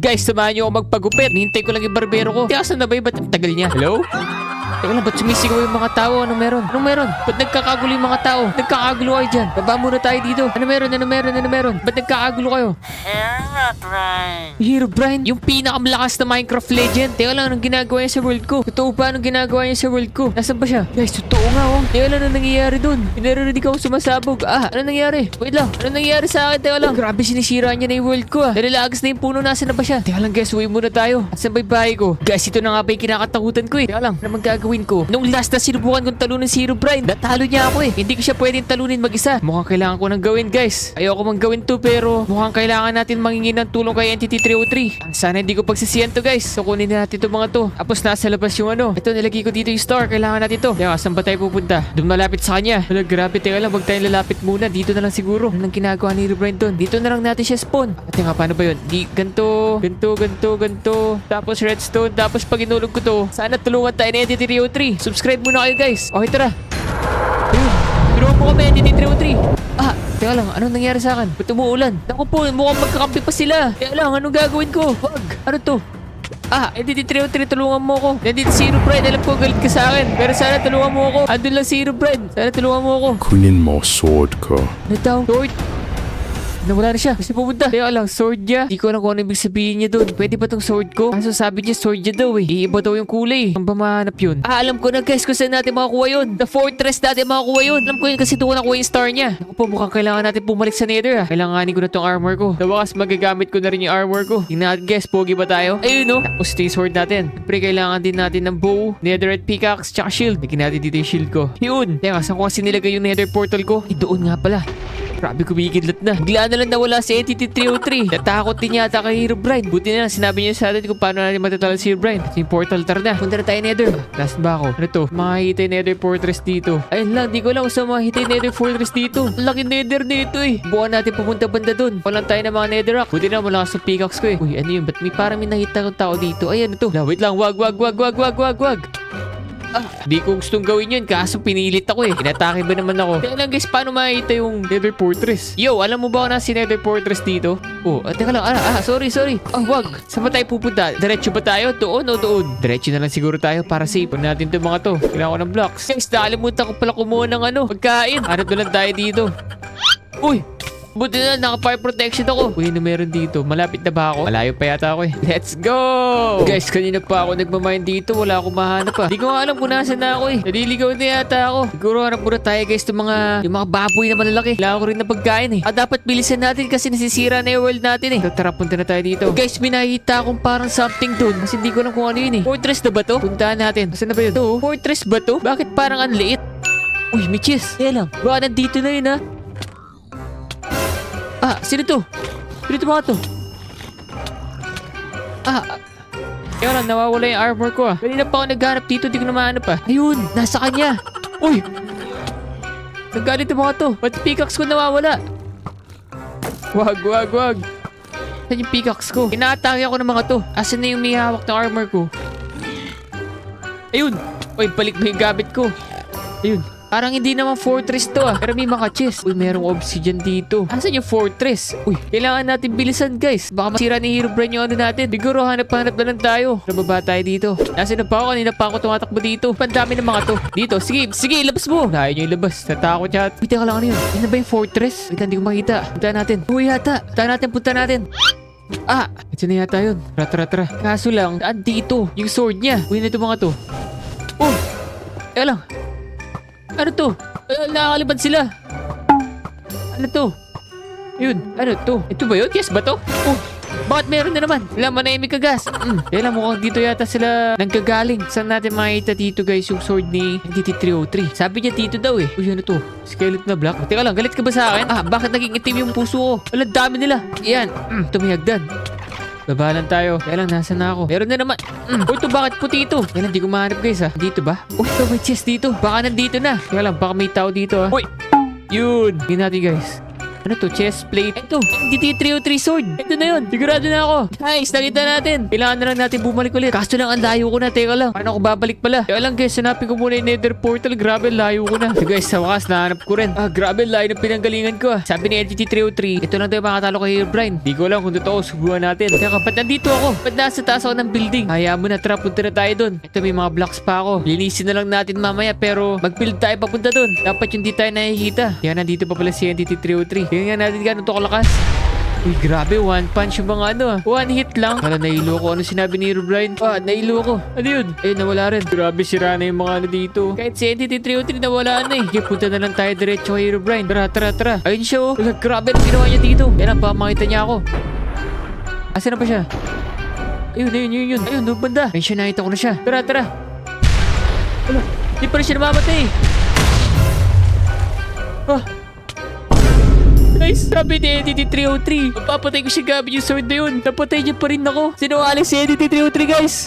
Guys, samahan niyo ako magpagupit. Hinihintay ko lang yung barbero ko. Kaya saan na ba yun? Ba't ang tagal niya? Hello? Teka lang, ba't sumisigaw yung mga tao? Anong meron? Anong meron? Ba't nagkakagulo yung mga tao? Nagkakagulo kayo dyan. Baba muna tayo dito. Ano meron? Ano meron? Ano meron? Ba't nagkakagulo kayo? Herobrine? Yung pinakamalakas na Minecraft legend. Teka lang, anong ginagawa niya sa world ko? Totoo ba anong ginagawa niya sa world ko? Nasaan ba siya? Guys, totoo nga oh. Teka lang, anong nangyayari dun? Pinarinig ako sumasabog. Anong nangyari? Wait lang, anong nangyayari sa akin? Teka lang. Grabe, sinisira niya na yung world ko Nalalagas na yung puno. Nasaan na ba siya? Teka lang guys, uwi muna tayo. Asan ba yung bahay ko? Guys, ito na nga ba yung kinakatakutan ko Teka lang, ano mang gagawin ko? Nung last na sinubukan kong talunin si Herobrine, natalo niya ako Hindi ko siya pwedeng talunin mag-isa. Mukhang kailangan ko nang gawin guys. Ayoko mang gawin to pero mukhang kailangan natin mangingi ng tulong kay Entity 303. Sana hindi ko pagsisiyan to guys. So kunin na natin to mga to. Tapos nasa labas yung ano. Ito nilagay ko dito yung star. Kailangan natin to. Teka, saan ba tayo pupunta? Doon malapit sa kanya. Wala, grabe. Teka lang, wag tayong lalapit muna. Dito na lang siguro. Ano nang ginagawa ni Herobrine doon? Dito na lang natin siya spawn. Teka, paano ba yun? Ganto. Tapos redstone. Tapos pag inulog ko to, sana tulungan tayo ni Entity 303. Subscribe muna kayo guys. Okay, tara. Ayun. Tulungan mo kami, Entity 303. Teka lang, anong nangyari sa akin? Ba't umuulan? Naku po, mukhang magkakampi pa sila. Teka lang, anong gagawin ko? Wag, ano to? Entity 303, tulungan mo ako. Nandito si Herobrine, alam ko galit ka sa akin. Pero sana tulungan mo ako. Andun lang si Herobrine. Sana tulungan mo ako. Kunin mo sword ko. Ano daw? Sword? Nawala na siya. Kasi pumunta. Teka lang, sword niya. Di ko alam kung ano ibig sabihin niya doon. Pwede ba tong sword ko? Kaso sabi niya sword niya daw Iiba daw yung kulay. Ang ba mahanap yun? Alam ko na guys kung saan natin makakuha yun. The fortress natin makakuha yun. Alam ko yun kasi doon nakuha yung star niya. Ako po, mukhang kailangan natin bumalik sa nether Kailanganin ko na tong armor ko. Sa wakas magagamit ko na rin yung armor ko. Tingnan natin guys, pogi ba tayo? Ayun no. Tapos ito yung sword natin. Siyempre kailangan din natin ng bow, netherite pickaxe, tsaka shield. Lagyan natin dito yung shield ko. Yun. Teka, saan ko kasi nilagay yung nether portal ko? Doon nga pala. Grabe, kumikidlat na. Bigla na lang nawala si Entity 303. Natakot din yata kay Herobrine. Buti na lang sinabi niya sa atin kung paano natin matatalo si Herobrine. At yung portal, tara na. Punta na tayo nether. Last ba ako? Ano to? Makikita yung nether fortress dito. Ayun lang, di ko lang saan makikita yung nether fortress dito. Ang laki nether dito Buwan natin pupunta banda dun. Walang tayo ng mga netherrack. Buti na malakas sa pickaxe ko Uy, ano yun? Ba't may parang may nakita kong tao dito? Ayan, ito. Wait lang, wag. Di ko gustong gawin yun kaso pinilit ako Inatake ba naman ako? Kaya lang guys, paano makikita yung nether fortress? Yo, alam mo ba kung nasa nether fortress dito? Teka lang, sorry. Wag. Saan ba tayo pupunta? Diretso ba tayo? Doon o doon? Diretso na lang siguro tayo para safe. Pag natin itong mga to. Kailangan ko ng blocks. Guys, nakalimutan ko pala kumuha ng pagkain. Hanap na lang tayo dito. Uy! Buti na, naka-fire protection ako. Uy, ano meron dito? Malapit na ba ako? Malayo pa yata ako Let's go! Guys, kanina pa ako nagmamine dito. Wala akong mahanap Di ko nga alam kung nasan na ako Naliligaw na yata ako. Siguro hanap muna tayo guys yung mga baboy na malalaki. Kailangan ko rin na pagkain dapat bilisan natin kasi nasisira na yung world natin Tara, punta na tayo dito. Guys, may nakita akong parang something doon. Kasi hindi ko alam kung ano yun Fortress na ba to? Puntahan natin. Saan na ba yun? Fortress ba to? Bakit parang ang liit? Uy, may cheese. Kaya lang. Baka nandito na yun sino to? Sino to mga to? Kaya lang, nawawala yung armor ko Kanina pa ako naghanap dito, di ko na mahanap Ayun, nasa kanya. Uy! Nagalit yung mga to. Ba't yung pickaxe ko nawawala? Wag. Saan yung pickaxe ko? Inaatake ako ng mga to. Asan na yung may hawak ng armor ko? Ayun! Uy, balik mo yung gamit ko. Ayun. Parang hindi naman fortress to Pero may mga chest. Uy, merong obsidian dito. Asan yung fortress? Uy, kailangan natin bilisan guys. Baka masira ni Herobrine yung natin. Siguro hanap-hanap na lang tayo. Nababa tayo dito. Nasaan na pa ako? Kanina pa ako tumatakbo dito. Pandami ng mga to. Dito, sige, ilabas mo. Ayaw nyo ilabas. Natakot chat. Wait, teka lang ano yun? Yan na ba yung fortress? Wait, hindi ko makita. Punta natin. Uy, yata. Punta natin. Ito na yata yun. Tara. Kaso lang, dito. Yung sword niya. Uy, na ito mga to. Teka lang. Ano to? Nakakalipad sila. Ano to? Yun. Ano to? Ito ba yun? Yes ba to? Bakit meron na naman? Wala, manahimik ka gas. Kaya mukhang dito yata sila nanggagaling. Saan natin makita dito guys yung sword ni Entity 303? Sabi niya dito daw Uy, ano to? Skeleton na block. Teka lang, galit ka ba sa akin? Bakit naging itim yung puso ko? Wala, dami nila. Yan. Tumihagdan. Babalan tayo. Kaya lang, nasa na ako? Meron na naman. Ito, bakit puti ito? Kaya lang, di ko mahanap guys Dito ba? Ito, may chest dito. Baka nandito na. Kaya lang, baka may tao dito Uy! Yun! Tingnan natin guys. Ano to? Chest plate. Ito. NDT-303 sword. Ito na yun. Sigurado na ako. Nice. Nakita natin. Kailangan na lang natin bumalik ulit. Kaso lang ang layo ko na. Teka lang. Paano ako babalik pala? Teka lang guys. Hanapin ko muna yung nether portal. Grabe, layo ko na. So guys, sa wakas nahanap ko rin. Grabe, layo ng pinanggalingan ko. Sabi ni NDT-303, ito lang tayo makatalo kay Herobrine. Di ko alam kung totoo. Subuhan natin. Teka, ba't nandito ako? Ba't nasa taas ako ng building? Hayaan mo na. Tara, punta na tayo dun. Ito, may mga blocks pa ako. Linisin na lang natin mamaya. Pero mag-build tayo papunta dun. Dapat yung di tayo nakikita. Kaya nandito pa pala si NDT-303. Tingnan nga natin gano'n to kalakas. Uy, grabe, one punch yung mga ano one hit lang. Para nailo ko. Ano sinabi ni Herobrine? Nailo ko. Ano yun? Nawala rin. Grabe, sira na yung mga ano dito. Kahit si NDT-303 nawala na Sige, punta na lang tayo diretso kay Herobrine. Tara. Ayun siya Wala, grabe na ginawa niya dito. Yan ang pamakita niya ako. Asan na ba siya? Ayun. Ayun, doon banda. Ayun siya, nakita ko na siya. Tara. Wala, di pa rin siya namamatay. Guys, sabi ni NDT-303, mapapatay ko siya gamit yung sword na yun. Napatay niya pa rin ako. Sinungaling si NDT-303 guys.